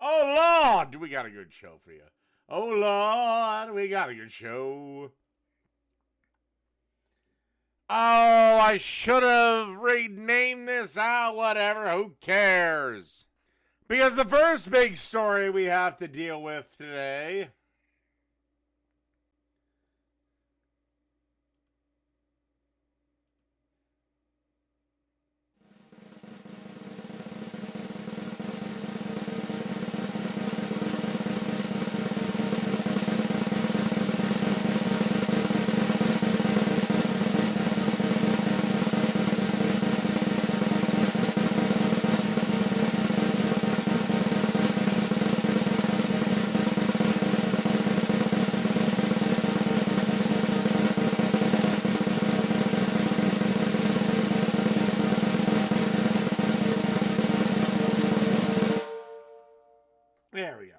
Oh, Lord, we got a good show for you. Oh, Lord, we got a good show. Oh, I should have renamed this. Whatever, who cares? Because the first big story we have to deal with today There we go.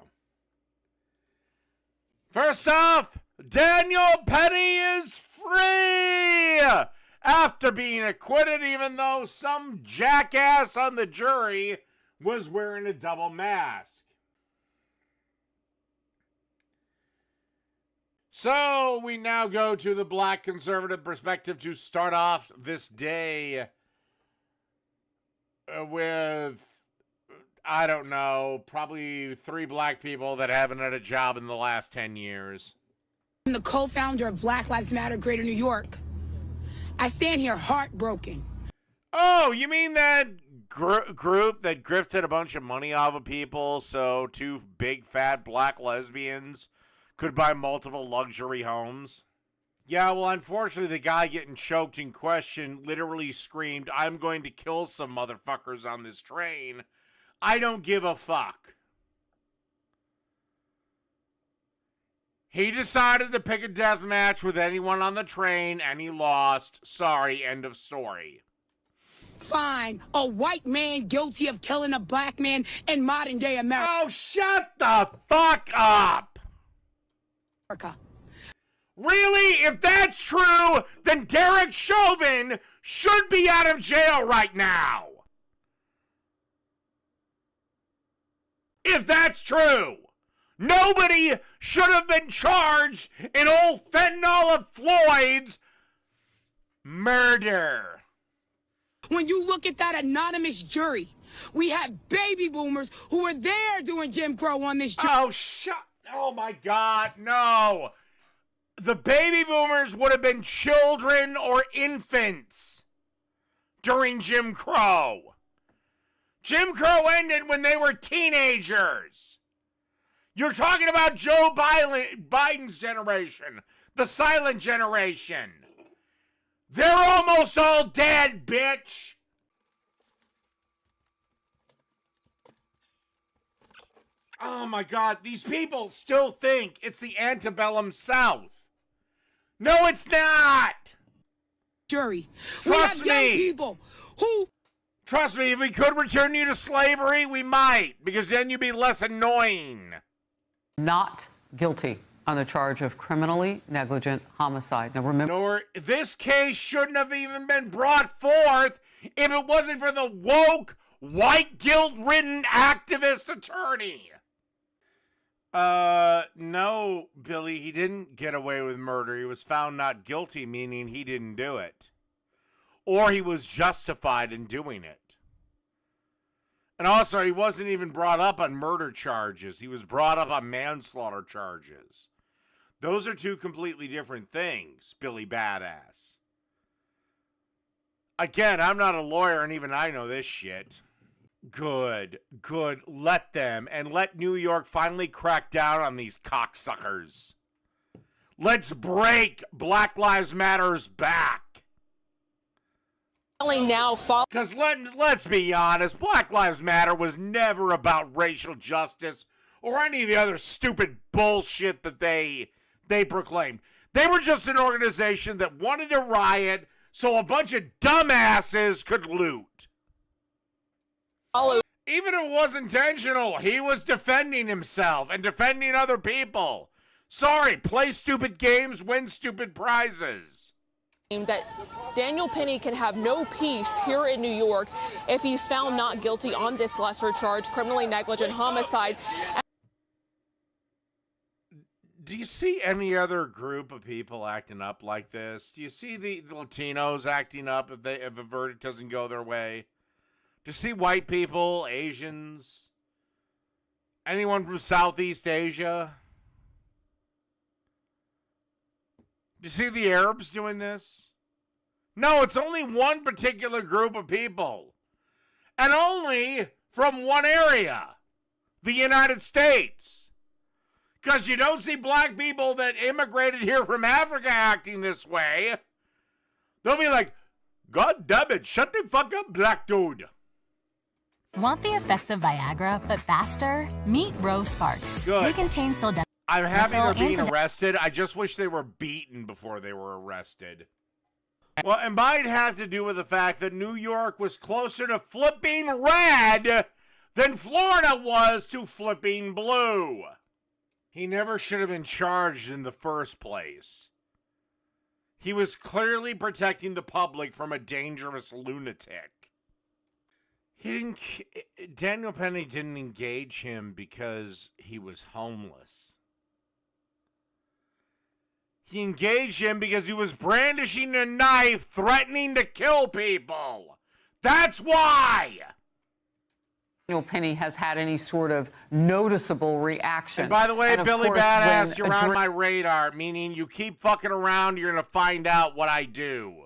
First off, Daniel Penny is free after being acquitted, even though some jackass on the jury was wearing a double mask. So we now go to the black conservative perspective to start off this day with, I don't know, probably 3 black people that haven't had a job in the last 10 years. I'm the co-founder of Black Lives Matter Greater New York. I stand here heartbroken. Oh, you mean that group that grifted a bunch of money off of people so 2 big fat black lesbians could buy multiple luxury homes? Yeah, well, unfortunately, the guy getting choked in question literally screamed, "I'm going to kill some motherfuckers on this train. I don't give a fuck." He decided to pick a death match with anyone on the train, and he lost. Sorry, end of story. Fine, a white man guilty of killing a black man in modern day America. Oh, shut the fuck up! Really? If that's true, then Derek Chauvin should be out of jail right now. If that's true, nobody should have been charged in old fentanyl of Floyd's murder. When you look at that anonymous jury, we have baby boomers who were there doing Jim Crow on this jury. Oh my God, no. The baby boomers would have been children or infants during Jim Crow. Jim Crow ended when they were teenagers. You're talking about Joe Biden's generation, the silent generation. They're almost all dead, bitch. Oh my God, these people still think it's the antebellum South. No, it's not. Jury. Trust we have me. young people who... Trust me, if we could return you to slavery, we might, because then you'd be less annoying. Not guilty on the charge of criminally negligent homicide. Now remember, This case shouldn't have even been brought forth if it wasn't for the woke, white guilt-ridden activist attorney. No, Billy, he didn't get away with murder. He was found not guilty, meaning he didn't do it. Or he was justified in doing it. And also, he wasn't even brought up on murder charges. He was brought up on manslaughter charges. Those are 2 completely different things, Billy Badass. Again, I'm not a lawyer, and even I know this shit. Good. Let them, and let New York finally crack down on these cocksuckers. Let's break Black Lives Matter's back. Because let's be honest, Black Lives Matter was never about racial justice or any of the other stupid bullshit that they proclaimed. They were just an organization that wanted to riot so a bunch of dumbasses could loot. Even if it was intentional, he was defending himself and defending other people. Sorry, play stupid games, win stupid prizes. that Daniel Penny can have no peace here in New York if he's found not guilty on this lesser charge, criminally negligent homicide. Do you see any other group of people acting up like this? Do you see the Latinos acting up if a verdict doesn't go their way? Do you see white people, Asians, anyone from Southeast Asia? Do you see the Arabs doing this? No, it's only one particular group of people. And only from one area, the United States. Because you don't see black people that immigrated here from Africa acting this way. They'll be like, God damn it, shut the fuck up, black dude. Want the effects of Viagra, but faster? Meet Rose Sparks. Good. They contain sildenafil. I'm happy they're being arrested. I just wish they were beaten before they were arrested. Well, it might have to do with the fact that New York was closer to flipping red than Florida was to flipping blue. He never should have been charged in the first place. He was clearly protecting the public from a dangerous lunatic. Daniel Penny didn't engage him because he was homeless. He engaged him because he was brandishing a knife, threatening to kill people. That's why! Daniel Penny has had any sort of noticeable reaction. And by the way, Billy course, Badass, you're on my radar, meaning you keep fucking around, you're going to find out what I do.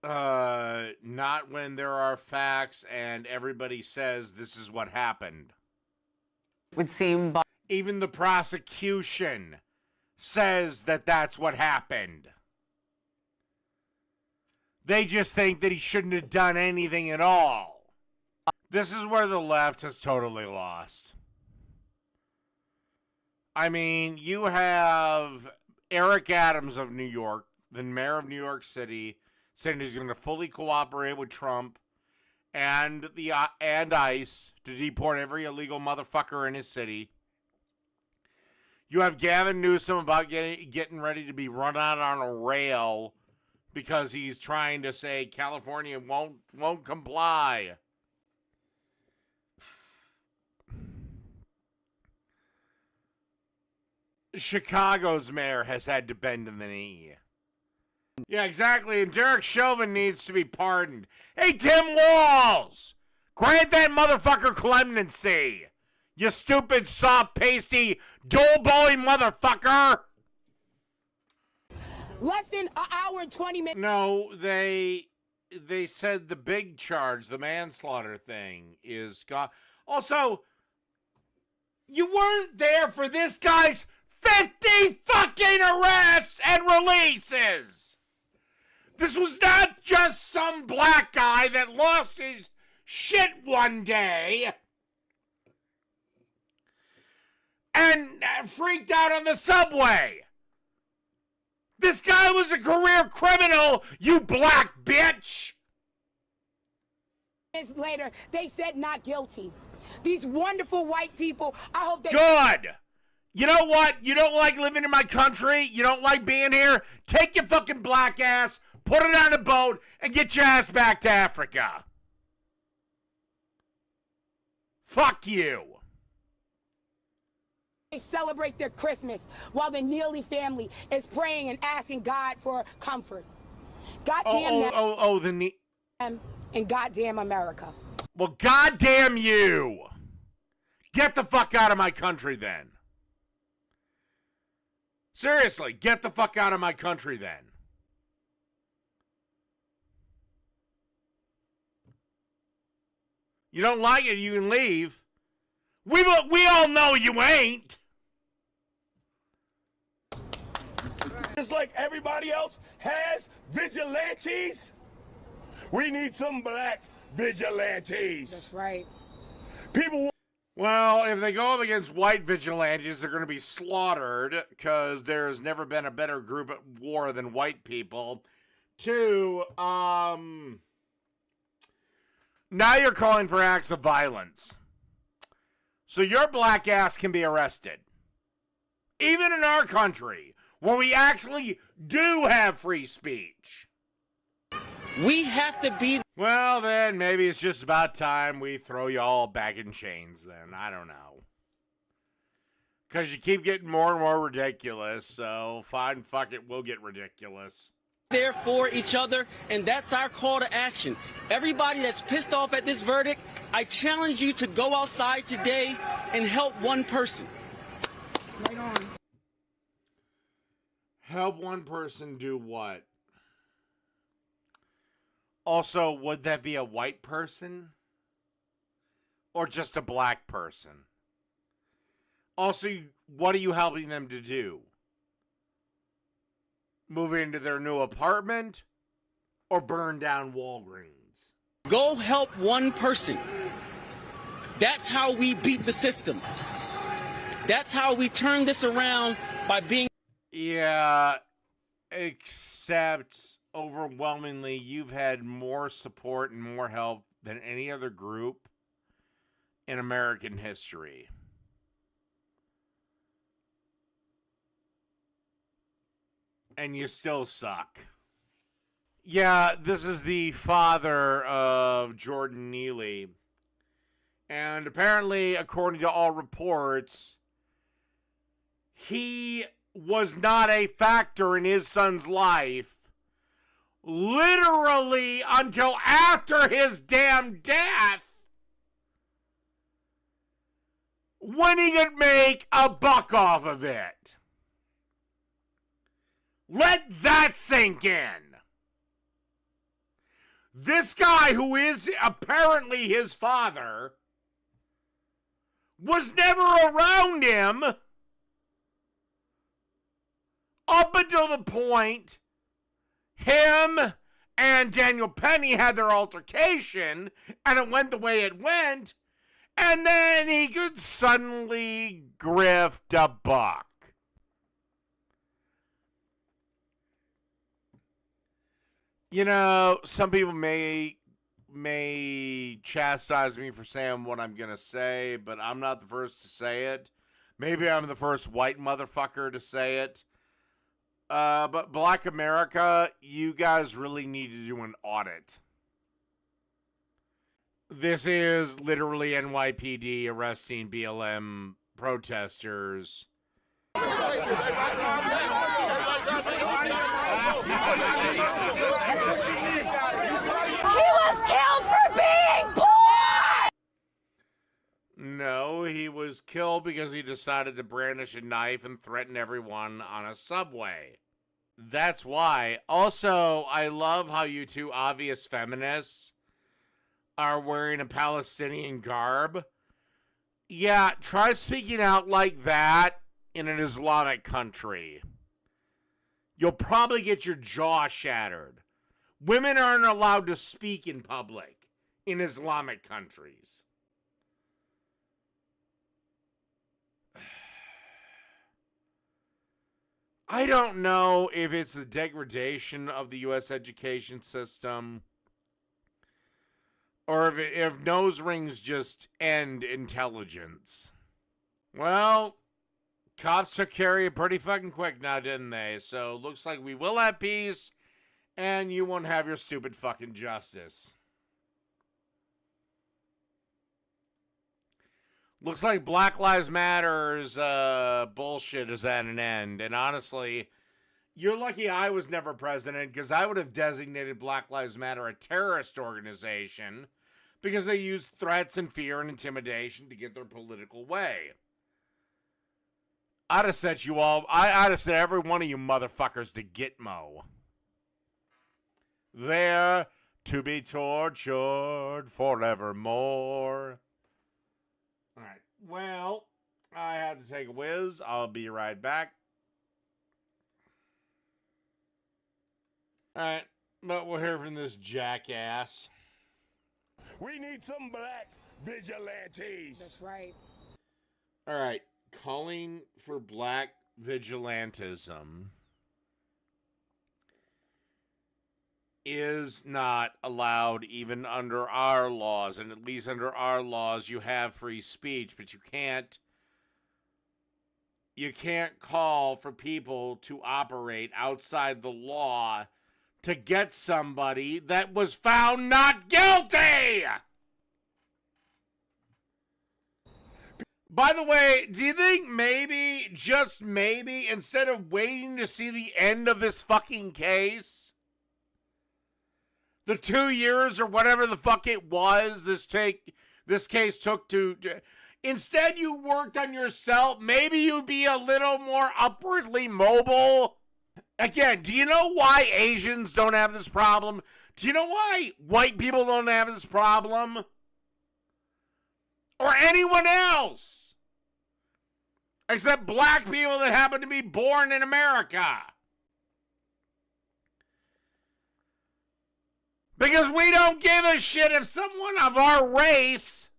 Not when there are facts and everybody says this is what happened. Would seem by even the prosecution says that that's what happened. They just think that he shouldn't have done anything at all. This is where the left has totally lost. I mean, you have Eric Adams of New York, the mayor of New York City, saying he's going to fully cooperate with Trump and ICE to deport every illegal motherfucker in his city. You have Gavin Newsom about getting ready to be run out on a rail because he's trying to say California won't comply. Chicago's mayor has had to bend in the knee. Yeah, exactly. And Derek Chauvin needs to be pardoned. Hey, Tim Walz! Grant that motherfucker clemency! You stupid, soft, pasty, doughboy motherfucker! Less than an hour and 20 minutes. No, they said the big charge, the manslaughter thing, is gone. Also, you weren't there for this guy's 50 fucking arrests and releases! This was not just some black guy that lost his shit one day and freaked out on the subway. This guy was a career criminal, you black bitch! Later, they said not guilty. These wonderful white people, I hope they... Good! You know what? You don't like living in my country? You don't like being here? Take your fucking black ass, put it on a boat, and get your ass back to Africa. Fuck you. They celebrate their Christmas while the Neely family is praying and asking God for comfort. Goddamn them and goddamn America. Well, goddamn you. Get the fuck out of my country then. Seriously, get the fuck out of my country then. You don't like it, you can leave. We all know you ain't. Just like everybody else has vigilantes, we need some black vigilantes. That's right. People. Well, if they go up against white vigilantes, they're going to be slaughtered because there's never been a better group at war than white people. Two, now you're calling for acts of violence. So your black ass can be arrested. Even in our country, where we actually do have free speech. We have to be... Well, then, maybe it's just about time we throw you all back in chains, then. I don't know. Because you keep getting more and more ridiculous, so fine, fuck it, we'll get ridiculous. There for each other, and that's our call to action. Everybody that's pissed off at this verdict, I challenge you to go outside today and help one person. Right on. Help one person do what? Also, would that be a white person? Or just a black person? Also, what are you helping them to do? Move into their new apartment? Or burn down Walgreens? Go help one person. That's how we beat the system. That's how we turn this around, by being... Yeah, except overwhelmingly you've had more support and more help than any other group in American history. And you still suck. Yeah, this is the father of Jordan Neely. And apparently, according to all reports, he was not a factor in his son's life literally until after his damn death, when he could make a buck off of it. Let that sink in. This guy, who is apparently his father, was never around him up until the point him and Daniel Penny had their altercation, and it went the way it went, and then he could suddenly grift a buck. You know, some people may chastise me for saying what I'm going to say, but I'm not the first to say it. Maybe I'm the first white motherfucker to say it. But Black America, you guys really need to do an audit. This is literally NYPD arresting BLM protesters. He was killed for being poor! No, he was killed because he decided to brandish a knife and threaten everyone on a subway. That's why. Also, I love how you two obvious feminists are wearing a Palestinian garb. Yeah, try speaking out like that in an Islamic country. You'll probably get your jaw shattered. Women aren't allowed to speak in public in Islamic countries. I don't know if it's the degradation of the U.S. education system or if nose rings just end intelligence. Well, cops took care of you pretty fucking quick now, didn't they? So looks like we will have peace and you won't have your stupid fucking justice. Looks like Black Lives Matter's bullshit is at an end. And honestly, you're lucky I was never president, because I would have designated Black Lives Matter a terrorist organization because they use threats and fear and intimidation to get their political way. I'd have set you all, I'd have set every one of you motherfuckers to Gitmo. There to be tortured forevermore. All right, well, I had to take a whiz. I'll be right back. All right, but we'll hear from this jackass. We need some black vigilantes. That's right. All right, calling for black vigilantism is not allowed even under our laws, and at least under our laws you have free speech, but you you can't call for people to operate outside the law to get somebody that was found not guilty. By the way, do you think maybe, just maybe, instead of waiting to see the end of this fucking case, the 2 years or whatever the fuck it was this case took to instead you worked on yourself, maybe you'd be a little more upwardly mobile? Again, do you know why Asians don't have this problem? Do you know why white people don't have this problem? Or anyone else? Except black people that happen to be born in America. Because we don't give a shit if someone of our race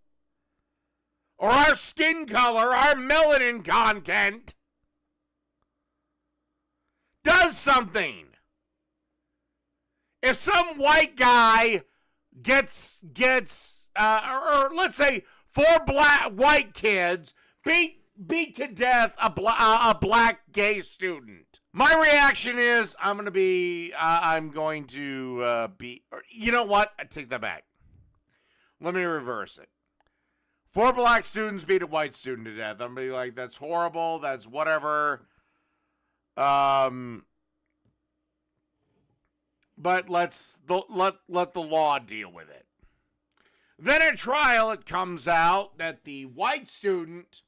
or our skin color, our melanin content does something. If some white guy gets or let's say 4 white kids beat to death a black gay student, my reaction is I'm going to be, you know what? I take that back. Let me reverse it. 4 black students beat a white student to death. I'm going to be like, that's horrible. That's whatever. But let the law deal with it. Then at trial, it comes out that the white student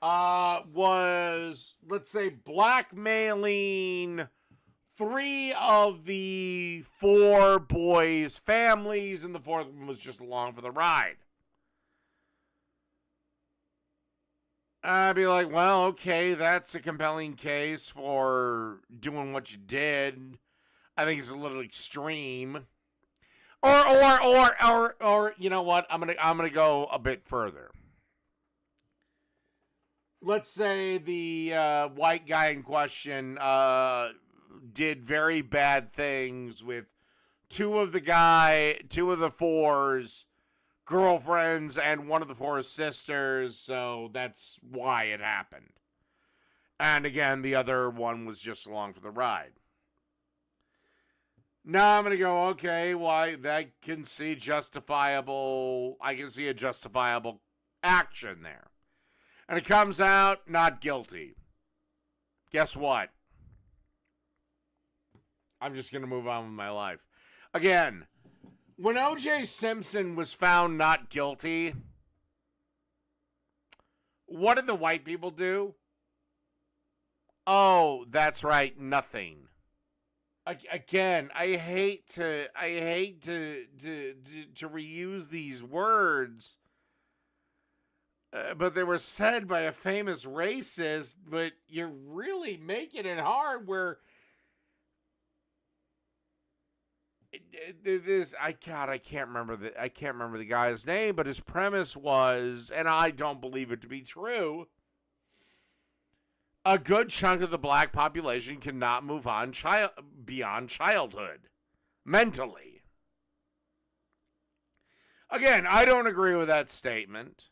was, let's say, blackmailing 3 of the 4 boys' families, and the 4th one was just along for the ride. I'd be like, well, okay, that's a compelling case for doing what you did. I think it's a little extreme. Or you know what? I'm gonna go a bit further. Let's say the white guy in question did very bad things with 2 of the 4's girlfriends and 1 of the 4's sisters, so that's why it happened. And again, the other one was just along for the ride. Now I'm going to go, okay, why I can see a justifiable action there. And it comes out not guilty. Guess what? I'm just going to move on with my life. Again, when O.J. Simpson was found not guilty, what did the white people do? Oh, that's right, nothing. Again, I hate to reuse these words, but they were said by a famous racist. But you're really making it hard. Where I can't remember the guy's name, but his premise was, and I don't believe it to be true, a good chunk of the black population cannot move on beyond childhood, mentally. Again, I don't agree with that statement.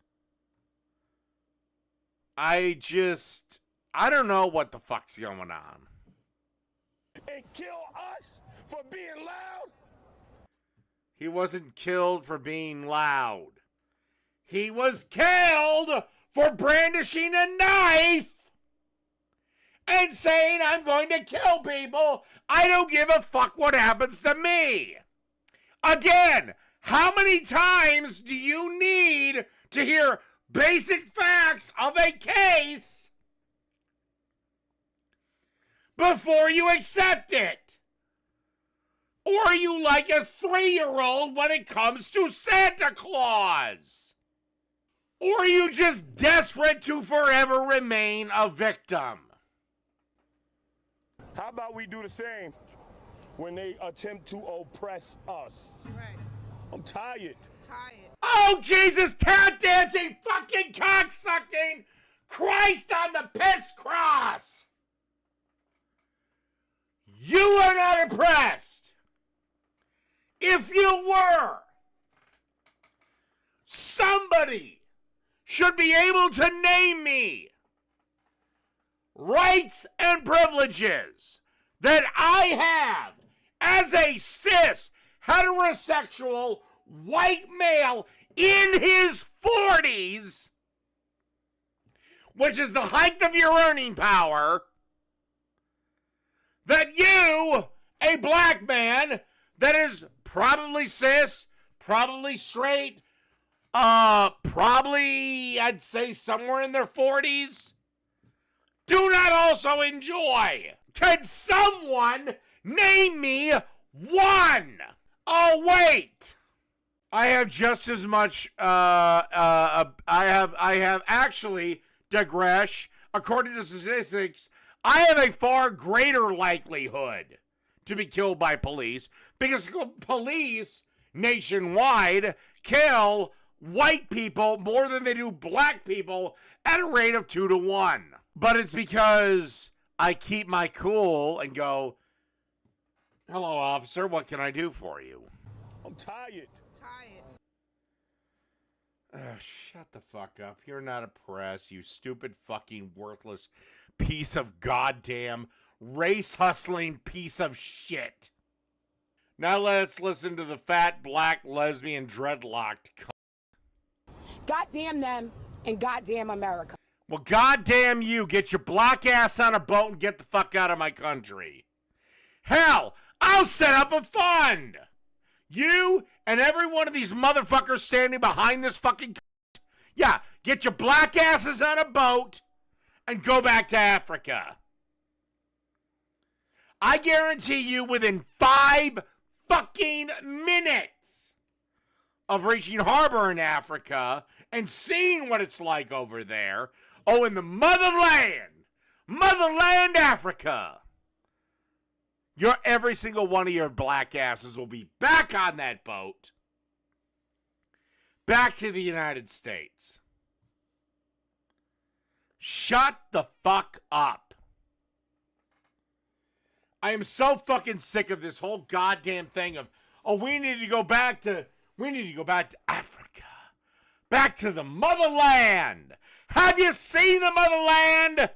I don't know what the fuck's going on. And kill us for being loud? He wasn't killed for being loud. He was killed for brandishing a knife and saying, I'm going to kill people. I don't give a fuck what happens to me. Again, how many times do you need to hear basic facts of a case before you accept it? Or are you like a 3-year-old when it comes to Santa Claus? Or are you just desperate to forever remain a victim? How about we do the same when they attempt to oppress us? Right. I'm tired. Oh, Jesus, tap dancing, fucking cocksucking Christ on the piss cross! You are not impressed. If you were, somebody should be able to name me rights and privileges that I have as a cis, heterosexual, white male in his 40s, which is the height of your earning power, that you, a black man that is probably cis, probably straight, probably, I'd say somewhere in their 40s, do not also enjoy. Can someone name me one? Oh, wait. I have just as much, I have actually, digress, according to statistics, I have a far greater likelihood to be killed by police because police nationwide kill white people more than they do black people at a rate of 2 to 1. But it's because I keep my cool and go, hello, officer, what can I do for you? I'm tired. Shut the fuck up. You're not a press, you stupid fucking worthless piece of goddamn race-hustling piece of shit. Now let's listen to the fat, black, lesbian, dreadlocked Goddamn them and goddamn America. Well, goddamn you. Get your black ass on a boat and get the fuck out of my country. Hell, I'll set up a fund. You and every one of these motherfuckers standing behind this fucking... Yeah, get your black asses on a boat and go back to Africa. I guarantee you within 5 fucking minutes of reaching harbor in Africa and seeing what it's like over there, oh, in the motherland Africa, every single one of your black asses will be back on that boat, back to the United States. Shut the fuck up. I am so fucking sick of this whole goddamn thing of, oh, we need to go back to Africa. Back to the motherland. Have you seen the motherland?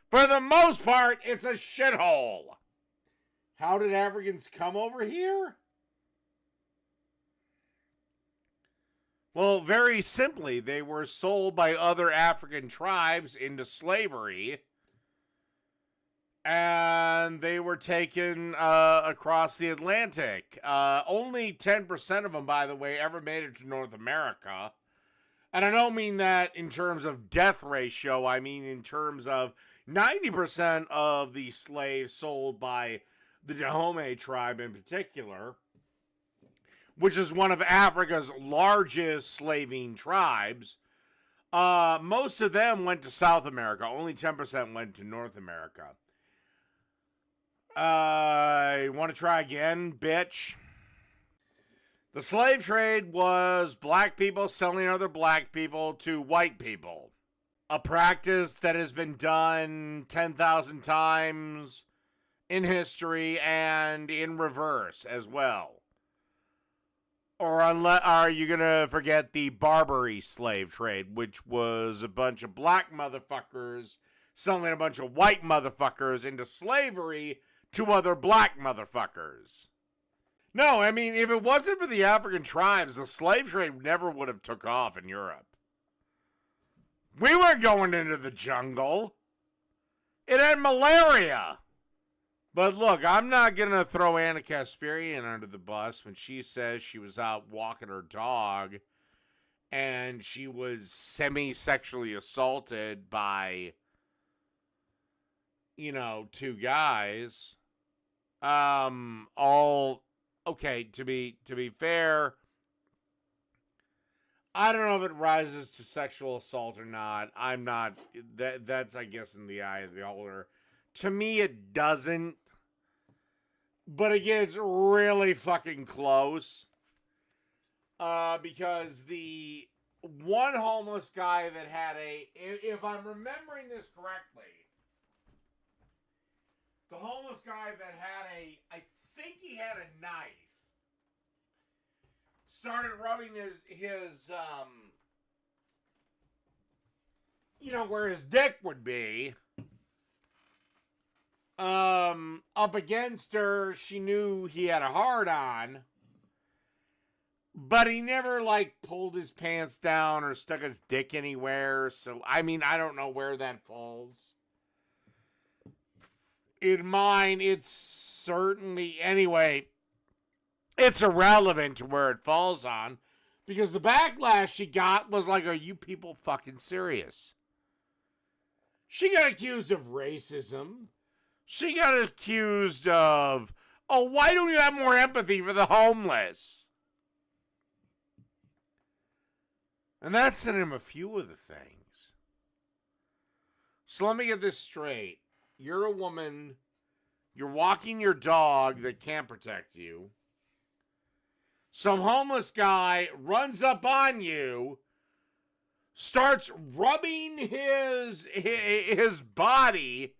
For the most part, it's a shithole. How did Africans come over here? Well, very simply, they were sold by other African tribes into slavery. And they were taken across the Atlantic. Only 10% of them, by the way, ever made it to North America. And I don't mean that in terms of death ratio. I mean in terms of 90% of the slaves sold by the Dahomey tribe in particular, which is one of Africa's largest slaving tribes. Most of them went to South America. Only 10% went to North America. You want to try again, bitch? The slave trade was black people selling other black people to white people. A practice that has been done 10,000 times in history and in reverse as well. Or are you going to forget the Barbary slave trade, which was a bunch of black motherfuckers selling a bunch of white motherfuckers into slavery to other black motherfuckers? No, I mean, if it wasn't for the African tribes, the slave trade never would have took off in Europe. We weren't going into the jungle. It had malaria. But look, I'm not going to throw Anna Kasparian under the bus when she says she was out walking her dog and she was semi-sexually assaulted by, 2 guys. Okay, to be fair, I don't know if it rises to sexual assault or not. I'm not, that's, I guess, in the eye of the beholder. To me, it doesn't. But again, it's really fucking close. Because the one homeless guy that had if I'm remembering this correctly, the homeless guy that had I think he had a knife, started rubbing his where his dick would be, up against her. She knew he had a hard on, but he never like pulled his pants down or stuck his dick anywhere. So, I mean, I don't know where that falls. In mine, it's certainly, anyway, it's irrelevant to where it falls on, because the backlash she got was like, are you people fucking serious? She got accused of racism. She got accused of, oh, why don't you have more empathy for the homeless? And that's to name a few of the things. So let me get this straight. You're a woman. You're walking your dog that can't protect you. Some homeless guy runs up on you, starts rubbing his body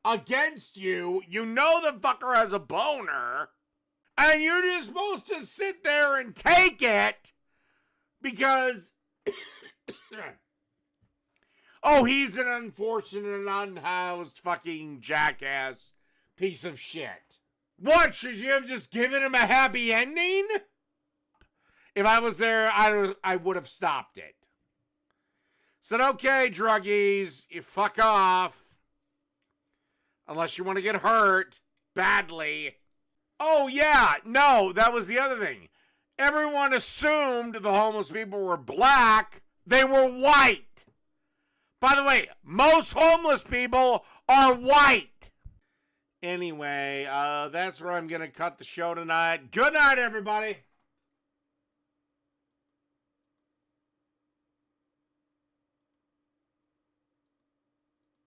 against you. You know the fucker has a boner. And you're just supposed to sit there and take it because, oh, he's an unfortunate, unhoused fucking jackass piece of shit. What, should you have just given him a happy ending? If I was there, I would have stopped it. Said, okay, druggies, you fuck off. Unless you want to get hurt badly. Oh, yeah, no, that was the other thing. Everyone assumed the homeless people were black. They were white. By the way, most homeless people are white. Anyway, that's where I'm going to cut the show tonight. Good night, everybody.